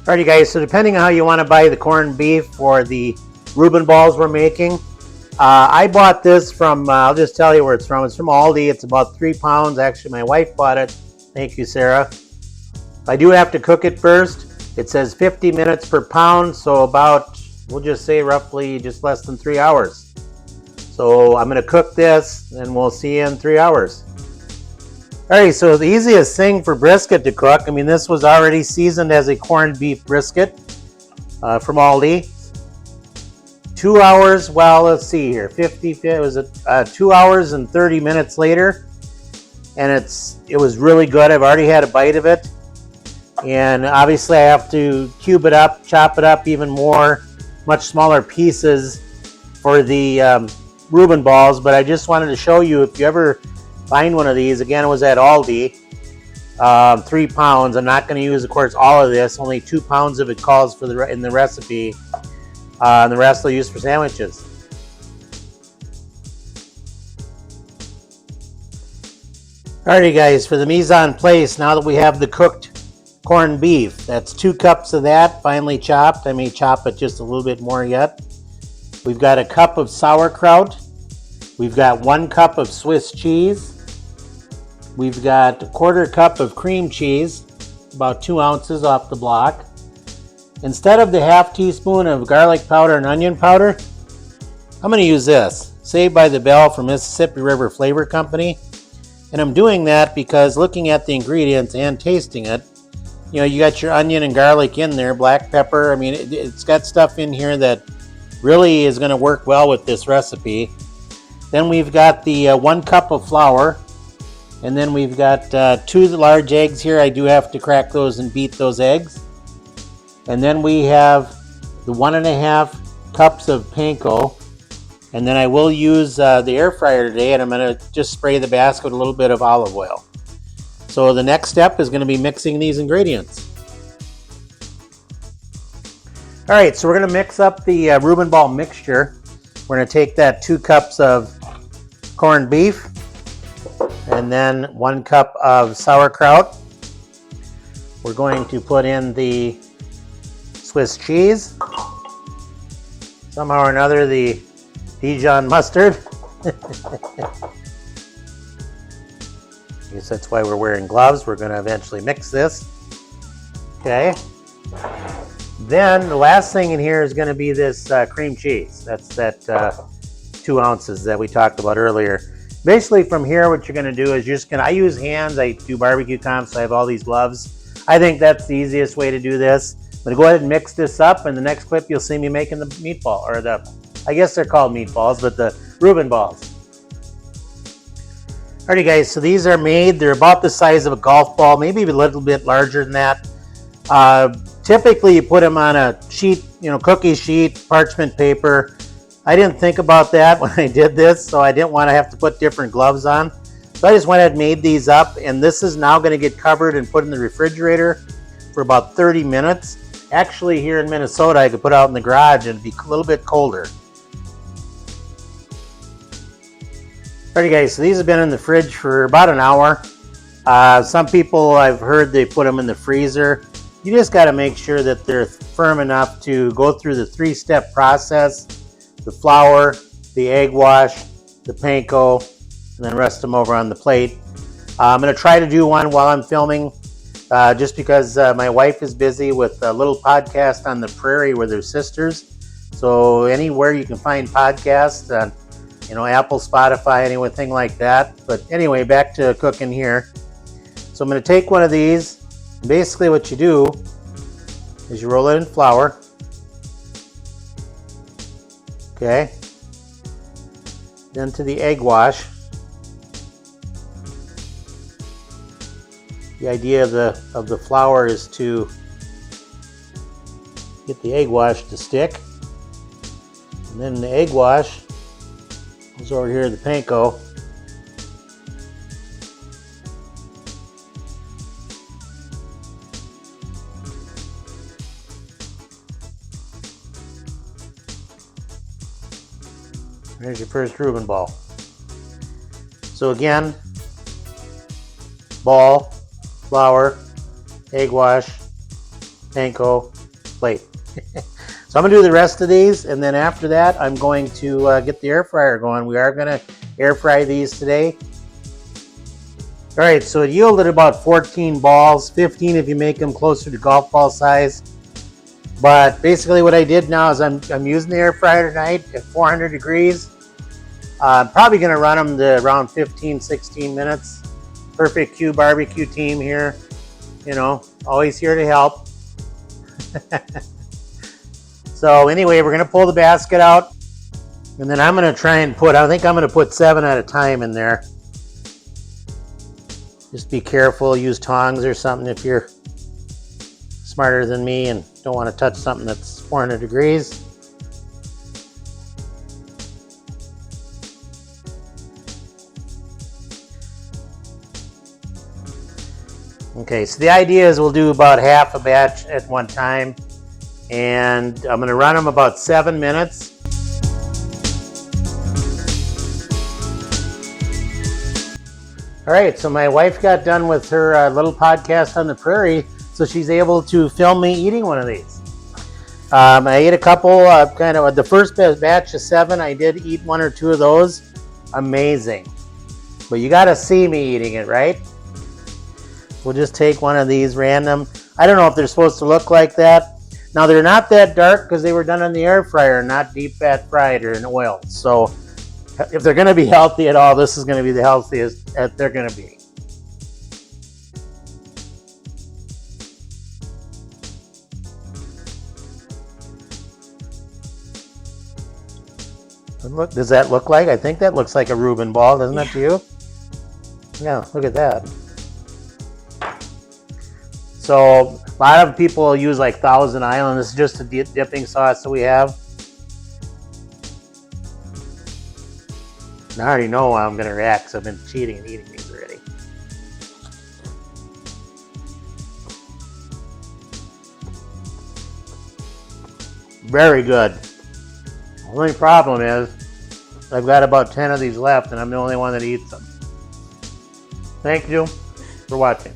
Alrighty guys, so depending on how you want to buy the corned beef for the Reuben balls we're making, I bought this from, I'll just tell you where it's from. It's from Aldi. It's about 3 pounds. Actually, my wife bought it. Thank you, Sarah. I do have to cook it first. It says 50 minutes per pound, so about, we'll just say roughly just less than 3 hours. So I'm going to cook this, and we'll see you in 3 hours. Alright, so the easiest thing for brisket to cook, I mean, this was already seasoned as a corned beef brisket from Aldi. 2 hours, well, let's see here, it was 2 hours and 30 minutes later, and it was really good. I've already had a bite of it, and obviously I have to cube it up, chop it up even more, much smaller pieces for the Reuben balls, but I just wanted to show you, if you ever find one of these, again, it was at Aldi, 3 pounds. I'm not going to use, of course, all of this. Only 2 pounds of it calls for in the recipe, and the rest I'll use for sandwiches. Alrighty guys, for the mise en place, now that we have the cooked corned beef, that's 2 cups of that, finely chopped. I may chop it just a little bit more yet. We've got a cup of sauerkraut. We've got 1 cup of Swiss cheese. We've got 1/4 cup of cream cheese, about 2 ounces off the block. Instead of the 1/2 teaspoon of garlic powder and onion powder, I'm going to use this, Saved by the Bell from Mississippi River Flavor Company. And I'm doing that because looking at the ingredients and tasting it, you know, you got your onion and garlic in there, black pepper. I mean, it's got stuff in here that really is going to work well with this recipe. Then we've got the 1 cup of flour. And then we've got 2 large eggs here. I do have to crack those and beat those eggs. And then we have the 1.5 cups of panko. And then I will use the air fryer today, and I'm going to just spray the basket with a little bit of olive oil. So the next step is going to be mixing these ingredients. All right, so we're going to mix up the Reuben ball mixture. We're going to take that 2 cups of corned beef, and then 1 cup of sauerkraut. We're going to put in the Swiss cheese. Somehow or another, the Dijon mustard. I guess that's why we're wearing gloves. We're going to eventually mix this. Okay. Then the last thing in here is going to be this cream cheese. That's that 2 ounces that we talked about earlier. Basically from here, what you're going to do is you're just going to, I use hands. I do barbecue comps, so I have all these gloves. I think that's the easiest way to do this. I'm going to go ahead and mix this up, and the next clip you'll see me making the meatball, or the, I guess they're called meatballs, but the Reuben balls. Alrighty guys, so these are made. They're about the size of a golf ball, maybe a little bit larger than that. Typically you put them on a sheet, cookie sheet, parchment paper. I didn't think about that when I did this, so I didn't want to have to put different gloves on. So I just went ahead and made these up, and this is now going to get covered and put in the refrigerator for about 30 minutes. Actually, here in Minnesota, I could put out in the garage and it'd be a little bit colder. Alrighty guys, so these have been in the fridge for about an hour. Some people, I've heard, they put them in the freezer. You just got to make sure that they're firm enough to go through the 3-step process: the flour, the egg wash, the panko, and then rest them over on the plate. I'm going to try to do one while I'm filming, just because my wife is busy with a little podcast on the prairie with her sisters. So anywhere you can find podcasts, Apple, Spotify, anything like that. But anyway, back to cooking here. So I'm going to take one of these. Basically what you do is you roll it in flour. Okay. Then to the egg wash. The idea of the flour is to get the egg wash to stick. And then the egg wash goes over here to the panko. There's your first Reuben ball. So again, ball, flour, egg wash, panko plate. So I'm going to do the rest of these, and then after that, I'm going to get the air fryer going. We are going to air fry these today. All right, so it yielded about 14 balls, 15 if you make them closer to golf ball size. But basically what I did now is I'm using the air fryer tonight at 400 degrees. I'm probably going to run them to around 15, 16 minutes. Perfect Q barbecue team here. You know, always here to help. So anyway, we're going to pull the basket out. And then I'm going to try and I think I'm going to put 7 at a time in there. Just be careful, use tongs or something if you're smarter than me and don't want to touch something that's 400 degrees. Okay, so the idea is we'll do about half a batch at one time, and I'm going to run them about 7 minutes. All right, so my wife got done with her little podcast on the prairie, so she's able to film me eating one of these. I ate a couple, kind of the first batch of 7, I did eat 1 or 2 of those. Amazing. But you got to see me eating it, right? We'll just take one of these random. I don't know if they're supposed to look like that. Now, they're not that dark because they were done in the air fryer, not deep fat fried or in oil. So if they're going to be healthy at all, this is going to be the healthiest that they're going to be. Look, does that look like? I think that looks like a Reuben ball, doesn't it to you? Yeah, look at that. So a lot of people use like Thousand Island. This is just a dipping sauce that we have. And I already know how I'm going to react because I've been cheating and eating these already. Very good. The only problem is I've got about 10 of these left and I'm the only one that eats them. Thank you for watching.